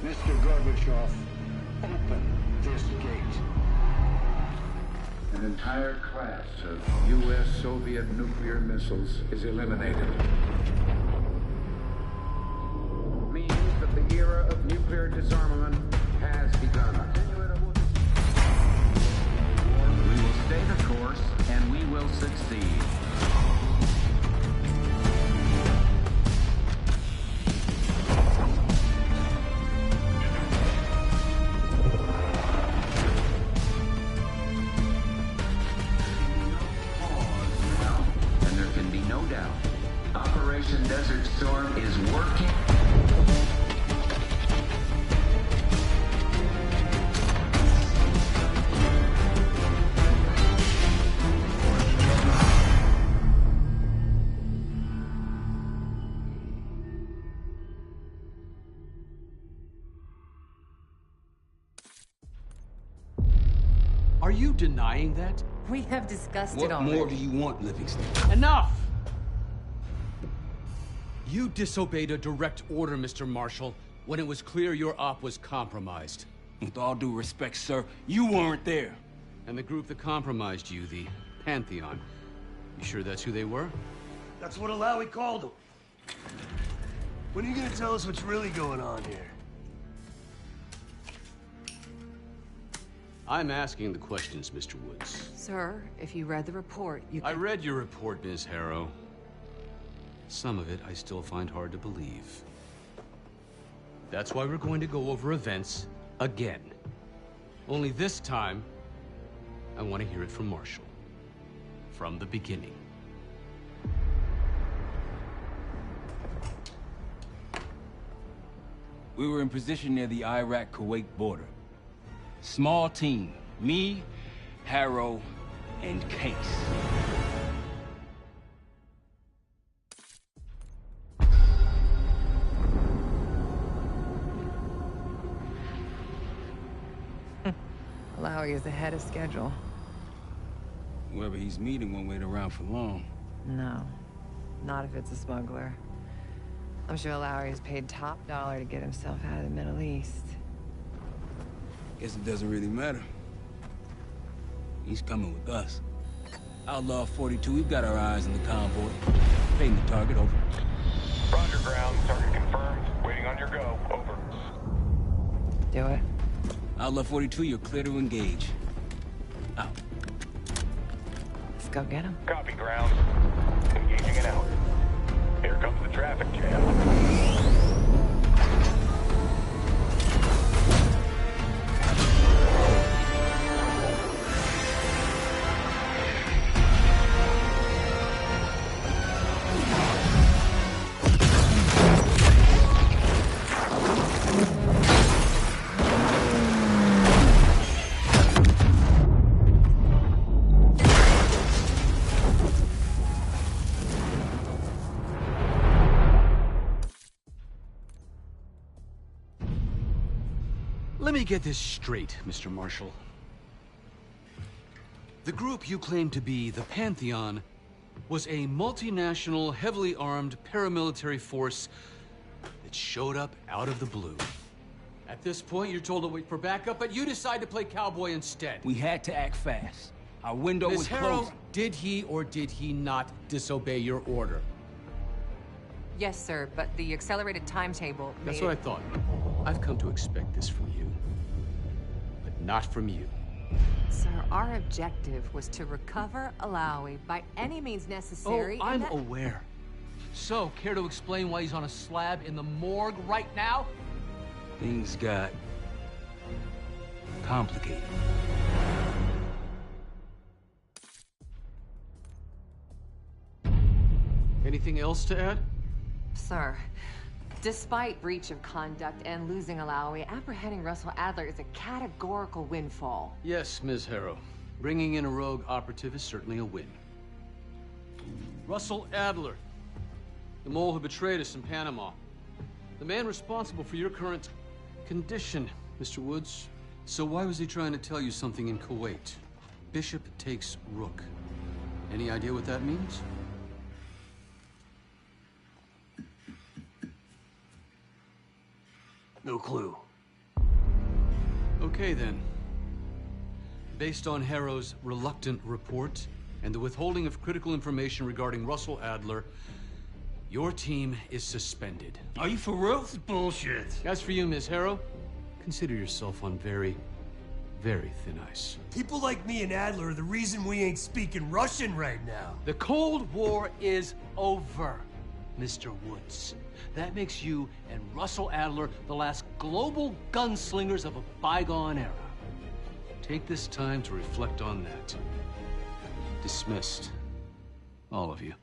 Mr. Gorbachev, open this gate. An entire class of U.S.-Soviet nuclear missiles is eliminated. Means that the era of nuclear disarmament has begun. We will stay the course, and we will succeed. Operation Desert Storm is working. Are you denying that? We have discussed it What already. more do you want, Livingston? Enough! You disobeyed a direct order, Mr. Marshall, when it was clear your op was compromised. With all due respect, sir, you weren't there. And the group that compromised you, the Pantheon, you sure that's who they were? That's what Alawi called them. When are you gonna tell us what's really going on here? I'm asking the questions, Mr. Woods. Sir, if you read the report, you I read your report, Ms. Harrow. Some of it I still find hard to believe. That's why we're going to go over events again. Only this time, I want to hear it from Marshall. From the beginning. We were in position near the Iraq-Kuwait border. Small team. Me, Harrow, and Case. Alawi is ahead of schedule. Whoever he's meeting won't wait around for long. No, not if it's a smuggler. I'm sure Alawi is paid top dollar to get himself out of the Middle East. Guess it doesn't really matter. He's coming with us. Outlaw 42, we've got our eyes on the convoy. Paying the target, over. Roger, ground. Target confirmed. Waiting on your go. Over. Do it. Outlaw 42, you're clear to engage. Out. Let's go get him. Copy, ground. Engaging and out. Here comes the traffic jam. Let me get this straight, Mr. Marshall. The group you claim to be the Pantheon was a multinational, heavily armed paramilitary force that showed up out of the blue. At this point, you're told to wait for backup, but you decide to play cowboy instead. We had to act fast. Our window was Ms. Harrow, closing. did he or did he not disobey your order? Yes, sir, but the accelerated timetable That's made what I thought. I've come to expect this from you, but not from you. Sir, our objective was to recover Alawi by any means necessary. Oh, I'm and that- aware. So, care to explain why he's on a slab in the morgue right now? Things got complicated. Anything else to add? Sir, despite breach of conduct and losing Alawi, apprehending Russell Adler is a categorical windfall. Yes, Ms. Harrow. Bringing in a rogue operative is certainly a win. Russell Adler, the mole who betrayed us in Panama. The man responsible for your current condition, Mr. Woods. So why was he trying to tell you something in Kuwait? Bishop takes Rook. Any idea what that means? No clue. Okay, then. Based on Harrow's reluctant report and the withholding of critical information regarding Russell Adler, your team is suspended. Are you for real? This is bullshit. As for you, Ms. Harrow, consider yourself on very, very thin ice. People like me and Adler are the reason we ain't speaking Russian right now. The Cold War is over, Mr. Woods. That makes you and Russell Adler the last global gunslingers of a bygone era. Take this time to reflect on that. Dismissed. All of you.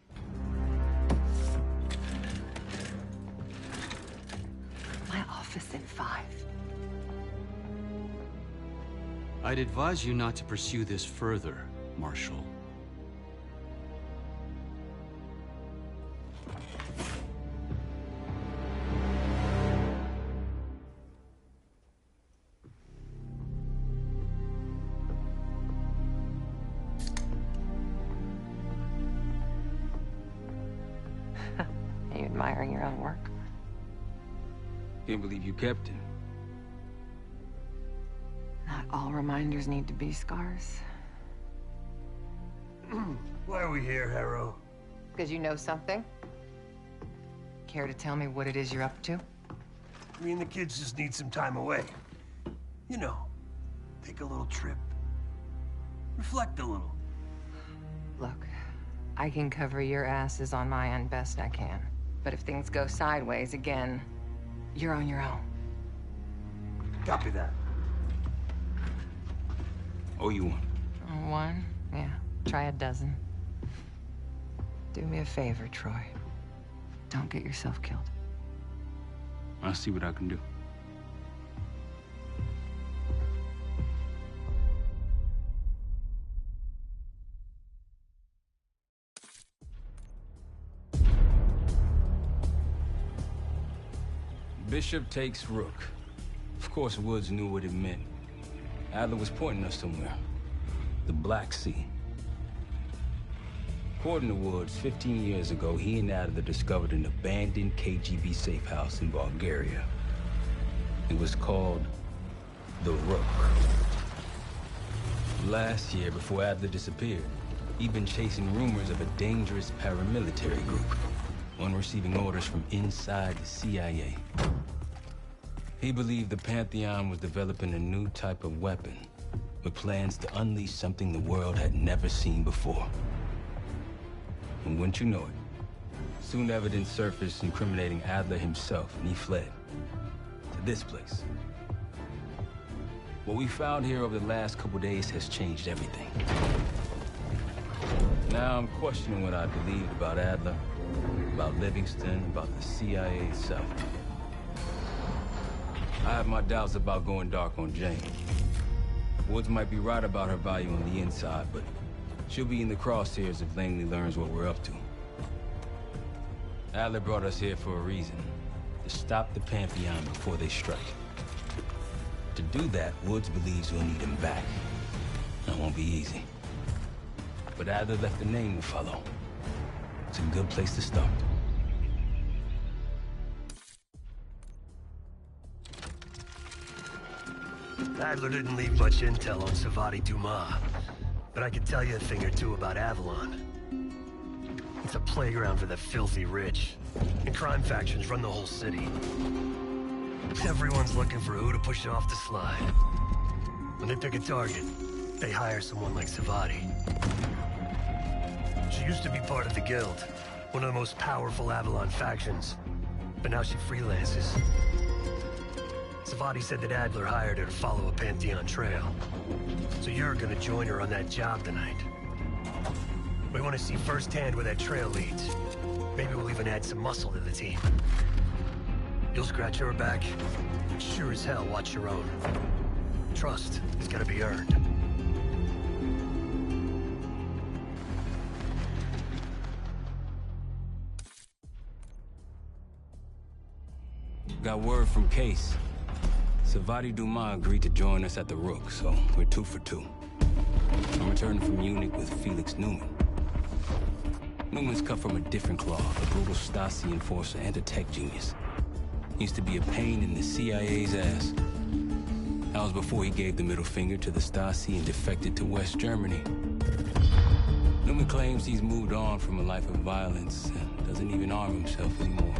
My office in 5. I'd advise you not to pursue this further, Marshal. Are you admiring your own work? Can't believe you kept him. Not all reminders need to be scars. Why are we here, Harrow? Because you know something? Care to tell me what it is you're up to? Me and the kids just need some time away. You know, take a little trip. Reflect a little. Look, I can cover your asses on my end best I can. But if things go sideways again, you're on your own. Copy that. Oh, you one. One? Yeah. Try a dozen. Do me a favor, Troy. Don't get yourself killed. I'll see what I can do. Bishop takes Rook. Of course, Woods knew what it meant. Adler was pointing us somewhere. The Black Sea. According to Woods, 15 years ago, he and Adler discovered an abandoned KGB safe house in Bulgaria. It was called the Rook. Last year, before Adler disappeared, he'd been chasing rumors of a dangerous paramilitary group, one receiving orders from inside the CIA. He believed the Pantheon was developing a new type of weapon, with plans to unleash something the world had never seen before. And wouldn't you know it, soon evidence surfaced incriminating Adler himself, and he fled to this place. What we found here over the last couple days has changed everything. Now I'm questioning what I believed about Adler, about Livingston, about the CIA itself. I have my doubts about going dark on Jane. Woods might be right about her value on the inside, but she'll be in the crosshairs if Langley learns what we're up to. Adler brought us here for a reason, to stop the Pantheon before they strike. To do that, Woods believes we'll need him back. That won't be easy. But Adler left a name to follow. It's a good place to start. Adler didn't leave much intel on Savati Dumas, but I can tell you a thing or two about Avalon. It's a playground for the filthy rich, and crime factions run the whole city. Everyone's looking for who to push off the slide. When they pick a target, they hire someone like Savati. She used to be part of the Guild, one of the most powerful Avalon factions, but now she freelances. Savati said that Adler hired her to follow a Pantheon trail. So you're gonna join her on that job tonight. We want to see firsthand where that trail leads. Maybe we'll even add some muscle to the team. You'll scratch her back, but sure as hell watch your own. Trust is gonna be earned. Got word from Case. Savati Dumas agreed to join us at the Rook, so we're 2 for 2. I'm returning from Munich with Felix Newman. Newman's cut from a different cloth, a brutal Stasi enforcer and a tech genius. He used to be a pain in the CIA's ass. That was before he gave the middle finger to the Stasi and defected to West Germany. Newman claims he's moved on from a life of violence and doesn't even arm himself anymore.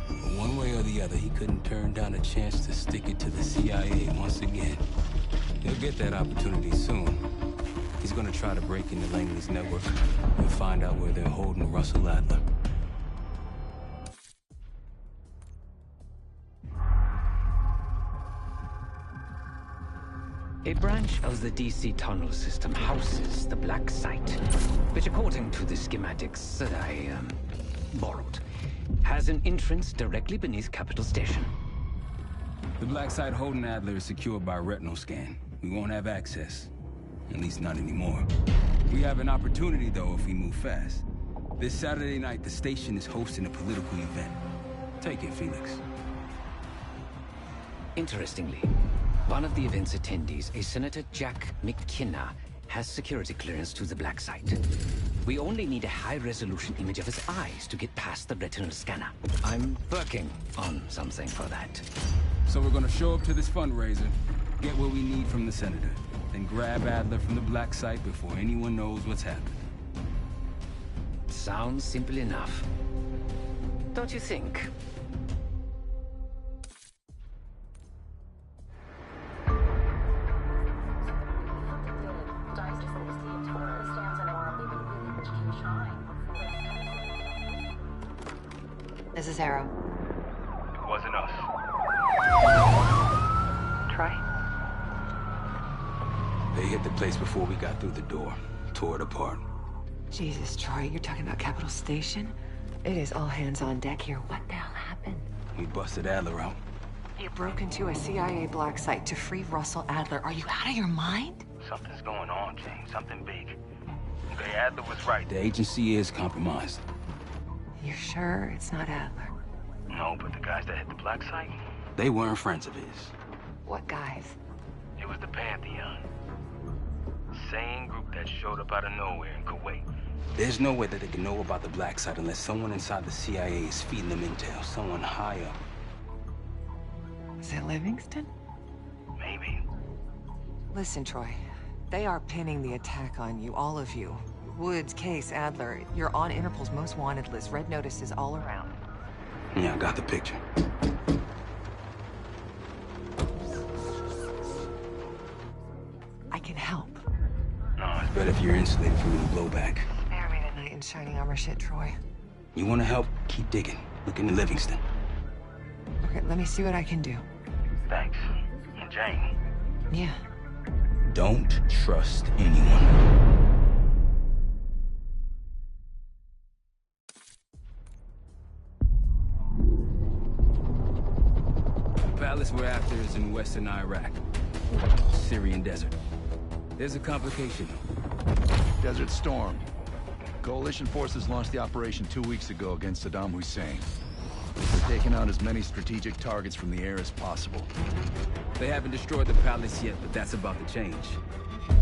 But one way or the other, he couldn't turn down a chance to stick it to the CIA once again. He'll get that opportunity soon. He's gonna try to break into Langley's network and find out where they're holding Russell Adler. A branch of the DC tunnel system houses the Black Site, which according to the schematics that I, borrowed, has an entrance directly beneath Capital Station. The Black Site holding Adler is secured by retinal scan. We won't have access. At least not anymore. We have an opportunity, though, if we move fast. This Saturday night, the station is hosting a political event. Take it, Felix. Interestingly, one of the event's attendees, a Senator Jack McKenna, has security clearance to the Black Site. We only need a high-resolution image of his eyes to get past the retinal scanner. I'm working on something for that. So we're gonna show up to this fundraiser, get what we need from the Senator, then grab Adler from the Black Site before anyone knows what's happened. Sounds simple enough. Don't you think? This is Arrow. It wasn't us. Troy? They hit the place before we got through the door, tore it apart. Jesus, Troy, you're talking about Capital Station? It is all hands on deck here. What the hell happened? We busted Adler out. You broke into a CIA Black Site to free Russell Adler. Are you out of your mind? Something's going on, Jane. Something big. Okay, Adler was right. The agency is compromised. You're sure it's not Adler? No, but the guys that hit the Black Site, They weren't friends of his. What guys? it was the Pantheon. Same group that showed up out of nowhere in Kuwait. There's no way that they can know about the Black Site unless someone inside the CIA is feeding them intel. Someone high up. Is it Livingston? Maybe. Listen, Troy. They are pinning the attack on you, all of you. Woods, Case, Adler. You're on Interpol's most wanted list. Red notices all around. Yeah, I got the picture. I can help. No, it's better if you're insulated from any blowback. Spare me tonight in shining armor shit, Troy. You want to help? Keep digging. Look into Livingston. Okay, let me see what I can do. Thanks. And Jane. Yeah. Don't trust anyone. The palace we're after is in western Iraq. Syrian desert. There's a complication. Desert Storm. Coalition forces launched the operation 2 weeks ago against Saddam Hussein. They're taking out as many strategic targets from the air as possible. They haven't destroyed the palace yet, but that's about to change.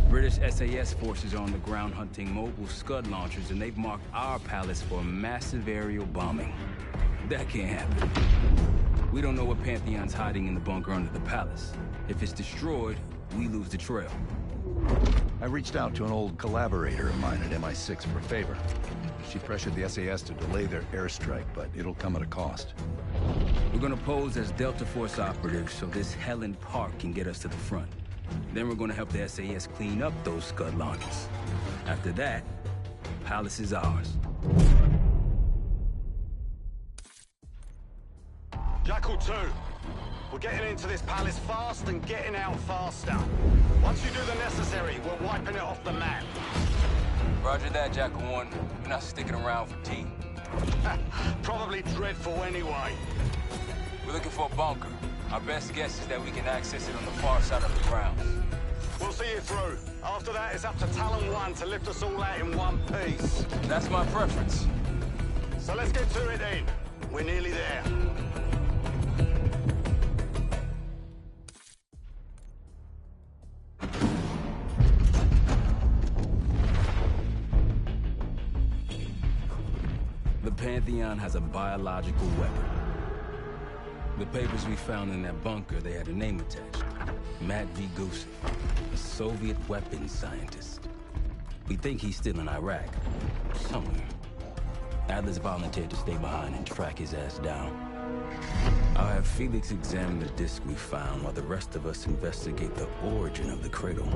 British SAS forces are on the ground hunting mobile Scud launchers, and they've marked our palace for a massive aerial bombing. That can't happen. We don't know what Pantheon's hiding in the bunker under the palace. If it's destroyed, we lose the trail. I reached out to an old collaborator of mine at MI6 for a favor. She pressured the SAS to delay their airstrike, but it'll come at a cost. We're gonna pose as Delta Force operatives so this Helen Park can get us to the front. Then we're gonna help the SAS clean up those Scud launchers. After that, the palace is ours. Jackal 2, we're getting into this palace fast and getting out faster. Once you do the necessary, we're wiping it off the map. Roger that, Jackal 1. We're not sticking around for tea. Probably dreadful anyway. We're looking for a bunker. Our best guess is that we can access it on the far side of the grounds. We'll see you through. After that, it's up to Talon 1 to lift us all out in one piece. That's my preference. So let's get to it then. We're nearly there. The Pantheon has a biological weapon. The papers we found in that bunker, they had a name attached. Matt V. Gusev, a Soviet weapons scientist. We think he's still in Iraq, somewhere. Adler's volunteered to stay behind and track his ass down. I'll have Felix examine the disk we found while the rest of us investigate the origin of the cradle.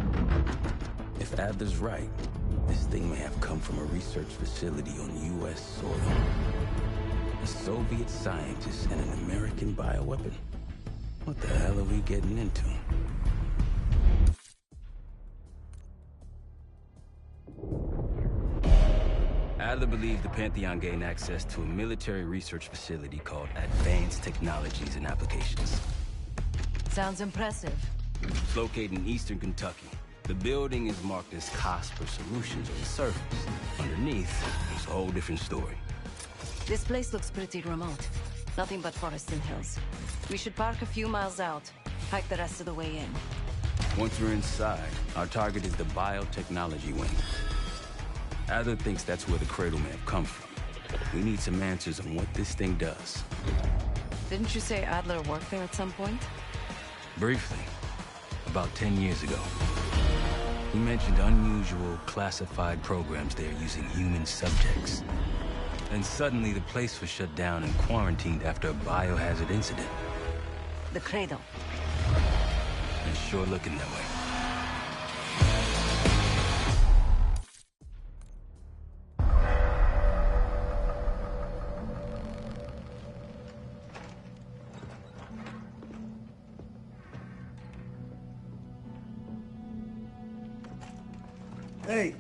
If Adler's right, this thing may have come from a research facility on U.S. soil. A Soviet scientist and an American bioweapon. What the hell are we getting into? Adler believed the Pantheon gained access to a military research facility called Advanced Technologies and Applications. Sounds impressive. It's located in eastern Kentucky. The building is marked as Cosper Solutions on the surface. Underneath, it's a whole different story. This place looks pretty remote. Nothing but forests and hills. We should park a few miles out, hike the rest of the way in. Once we're inside, our target is the biotechnology wing. Adler thinks that's where the cradle may have come from. We need some answers on what this thing does. Didn't you say Adler worked there at some point? Briefly, about 10 years ago. He mentioned unusual, classified programs there using human subjects. And suddenly the place was shut down and quarantined after a biohazard incident. The cradle. It's sure looking that way. Hey!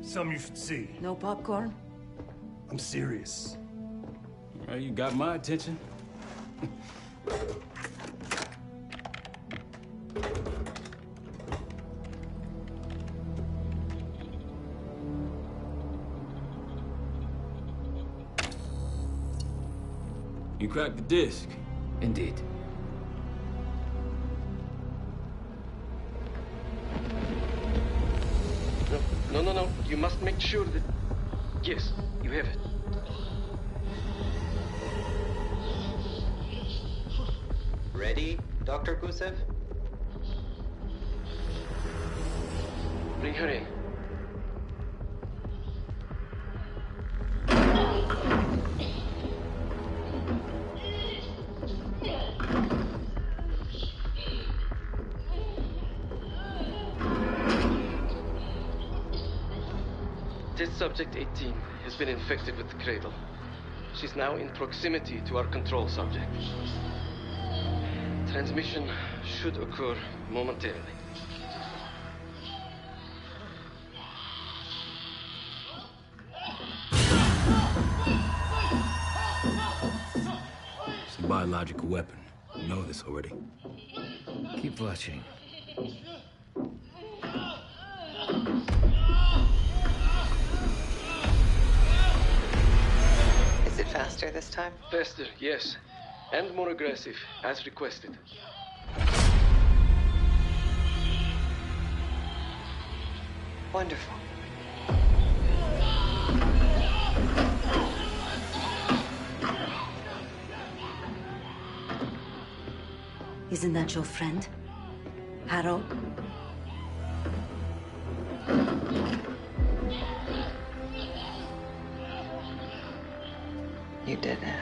Something you should see. No popcorn? I'm serious. Well, you got my attention. You cracked the disc. Indeed. No. You must make sure that... Yes, you have it. Ready, Dr. Gusev? Bring her in. Test subject 18 has been infected with the cradle. She's now in proximity to our control subject. Transmission should occur momentarily. It's a biological weapon. You know this already. Keep watching. Is it faster this time? Faster, yes. And more aggressive, as requested. Wonderful. Isn't that your friend? Harrow? You did it.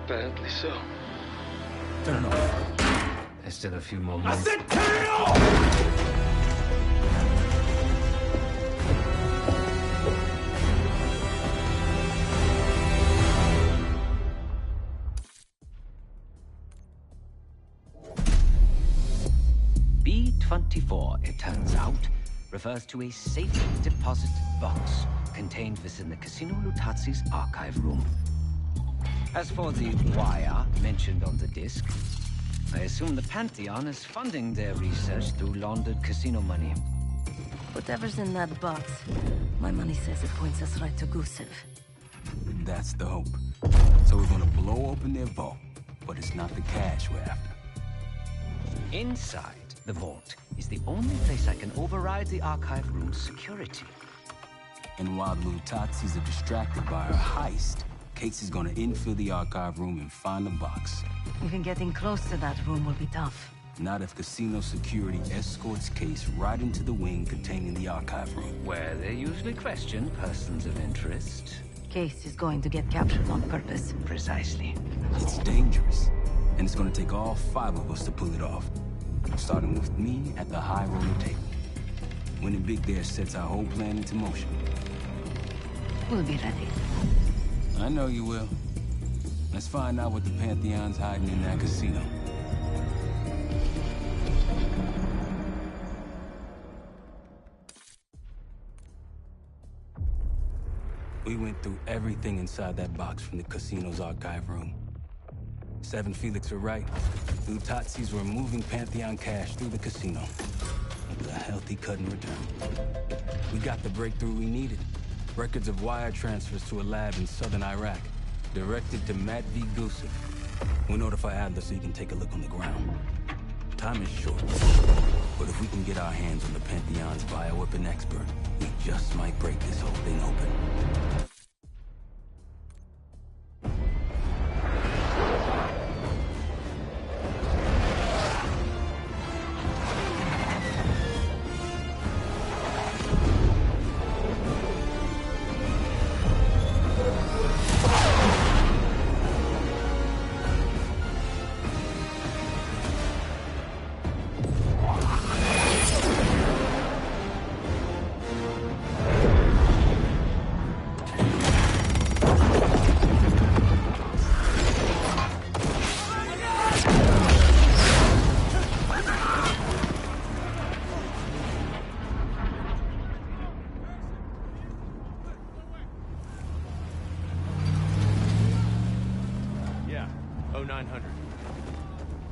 Apparently so. Turn off. There's still a few more minutes. I said turn it off! B-24, it turns out, refers to a safe deposit box contained within the Casino Lutazi's archive room. As for the wire mentioned on the disc, I assume the Pantheon is funding their research through laundered casino money. Whatever's in that box, my money says it points us right to Gusev. That's the hope. So we're gonna blow open their vault, but it's not the cash we're after. Inside the vault is the only place I can override the archive room's security. And while the Lutazis are distracted by our heist, Case is gonna infill the archive room and find the box. Even getting close to that room will be tough. Not if casino security escorts Case right into the wing containing the archive room. Where they usually question persons of interest. Case is going to get captured on purpose. Precisely. It's dangerous, and it's gonna take all 5 of us to pull it off. Starting with me at the high roller table. Winning big there sets our whole plan into motion. We'll be ready. I know you will. Let's find out what the Pantheon's hiding in that casino. We went through everything inside that box from the casino's archive room. 7 Felix were right. Utatzis were moving Pantheon cash through the casino. With a healthy cut in return. We got the breakthrough we needed. Records of wire transfers to a lab in southern Iraq. Directed to Matt V. Gusev. We'll notify Adler so he can take a look on the ground. Time is short. But if we can get our hands on the Pantheon's bioweapon expert, we just might break this whole thing open.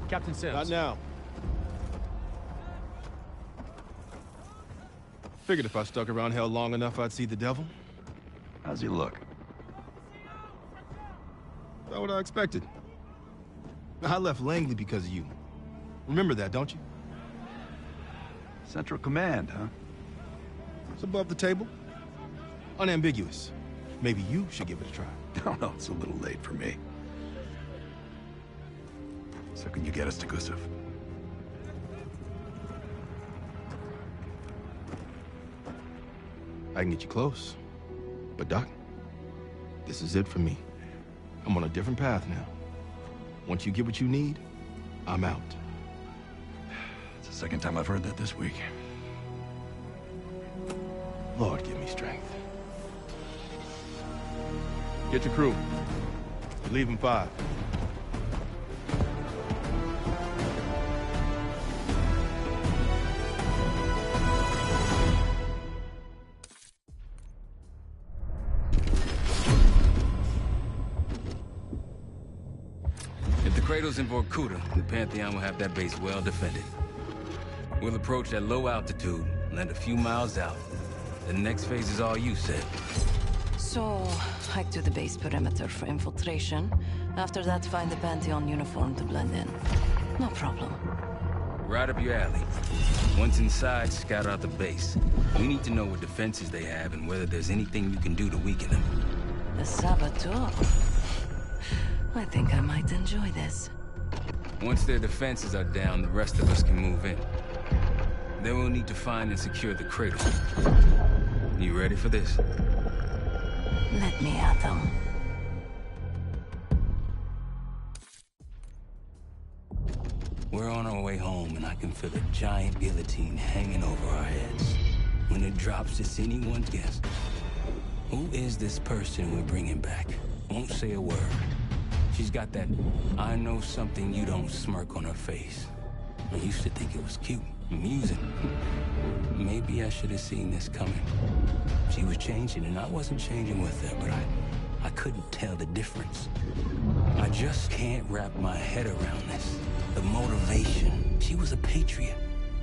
Captain Sims. Not now. Figured if I stuck around hell long enough, I'd see the devil. How's he look? About what I expected. I left Langley because of you. Remember that, don't you? Central Command, huh? It's above the table. Unambiguous. Maybe you should give it a try. No, no, it's a little late for me. So can you get us to Gusev? I can get you close. But Doc, this is it for me. I'm on a different path now. Once you get what you need, I'm out. It's the second time I've heard that this week. Lord, give me strength. Get your crew. You leave in 5. Kratos in Vorkuta, the Pantheon will have that base well defended. We'll approach at low altitude, land a few miles out. The next phase is all you said. So, hike to the base perimeter for infiltration. After that, find the Pantheon uniform to blend in. No problem. Right up your alley. Once inside, scout out the base. We need to know what defenses they have and whether there's anything you can do to weaken them. The Saboteur. I think I might enjoy this. Once their defenses are down, the rest of us can move in. Then we'll need to find and secure the cradle. You ready for this? Let me at them. We're on our way home, and I can feel a giant guillotine hanging over our heads. When it drops, it's anyone's guess. Who is this person we're bringing back? Won't say a word. She's got that I know something you don't smirk on her face. I used to think it was cute, amusing. Maybe I should have seen this coming. She was changing, and I wasn't changing with her, but I couldn't tell the difference. I just can't wrap my head around this. The motivation. She was a patriot.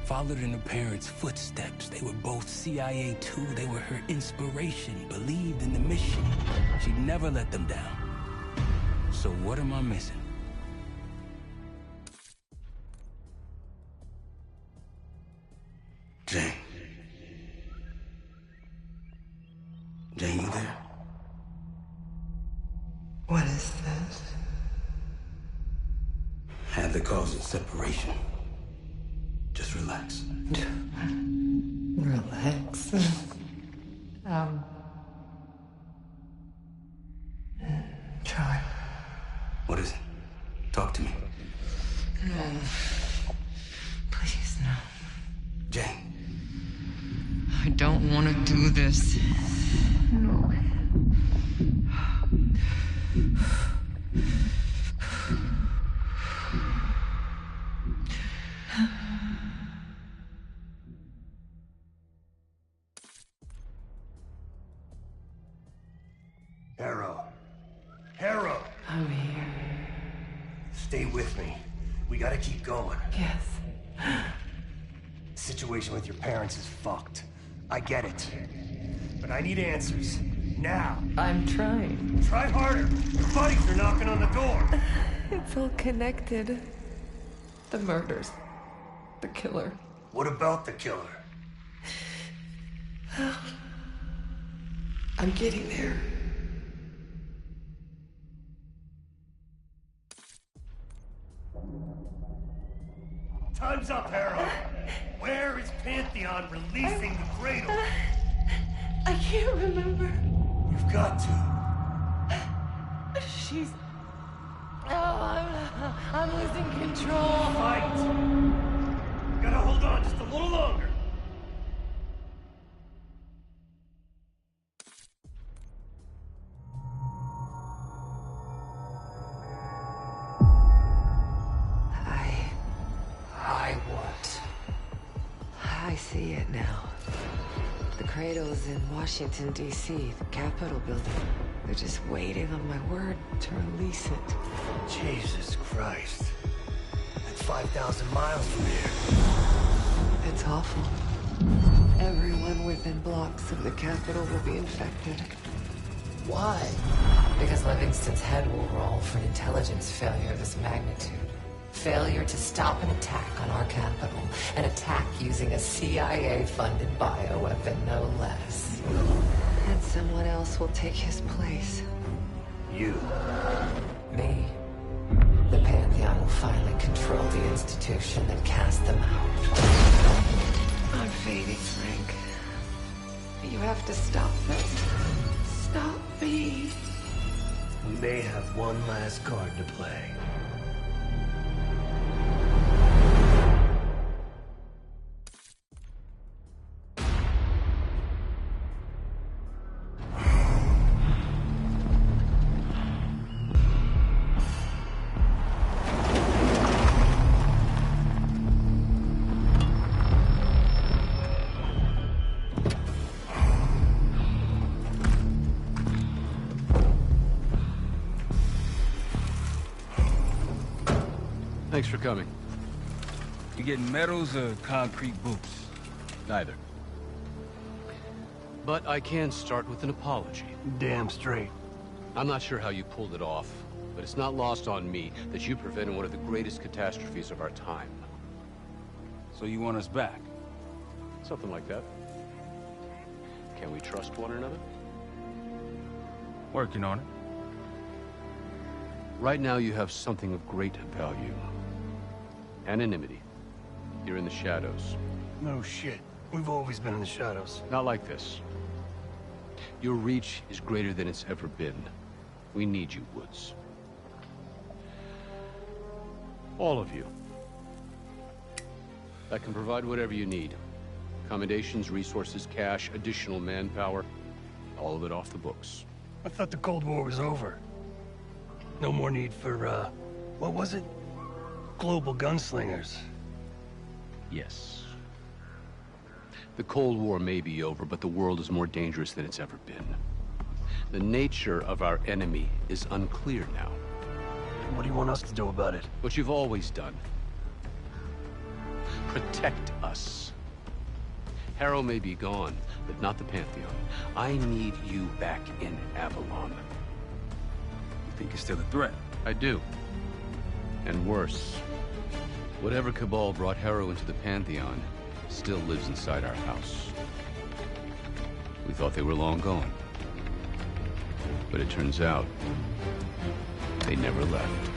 Followed in her parents' footsteps. They were both CIA too. They were her inspiration. Believed in the mission. She'd never let them down. So what am I missing? Jane. Jane, you there? had the cause of separation. Just relax. Relax. Try. What is it? Talk to me. No. Please, no. Jane. I don't want to do this. No. Harrow. Harrow! I'm here. Stay with me. We gotta keep going. Yes. The situation with your parents is fucked. I get it. But I need answers. Now. I'm trying. Try harder. Your buddies are knocking on the door. It's all connected. The murders. The killer. What about the killer? I'm getting there. Time's up, Harrow. Where is Pantheon releasing the cradle? I can't remember. You've got to. She's... Oh, I'm losing control. Fight! You gotta hold on just a little longer. I see it now. The cradle's in Washington, D.C., the Capitol building. They're just waiting on my word to release it. Jesus Christ. That's 5,000 miles from here. It's awful. Everyone within blocks of the Capitol will be infected. Why? Because Livingston's head will roll for an intelligence failure of this magnitude. Failure to stop an attack on our capital. An attack using a CIA-funded bioweapon, no less. And someone else will take his place. You. Me. The Pantheon will finally control the institution and cast them out. I'm fading, Frank. You have to stop this. Stop me. We may have one last card to play. Thanks for coming. You getting medals or concrete boots? Neither. But I can start with an apology. Damn straight. I'm not sure how you pulled it off, but it's not lost on me that you prevented one of the greatest catastrophes of our time. So you want us back? Something like that. Can we trust one another? Working on it. Right now you have something of great value. Anonymity. You're in the shadows. No shit. We've always been in the shadows. Not like this. Your reach is greater than it's ever been. We need you, Woods. All of you. I can provide whatever you need. Accommodations, resources, cash, additional manpower. All of it off the books. I thought the Cold War was over. No more need for, what was it? Global gunslingers. Yes. The Cold War may be over, but the world is more dangerous than it's ever been. The nature of our enemy is unclear now. What do you want us to do about it? What you've always done. Protect us. Harrow may be gone, but not the Pantheon. I need you back in Avalon. You think it's still a threat? I do. And worse. Whatever cabal brought Harrow into the Pantheon still lives inside our house. We thought they were long gone. But it turns out, they never left.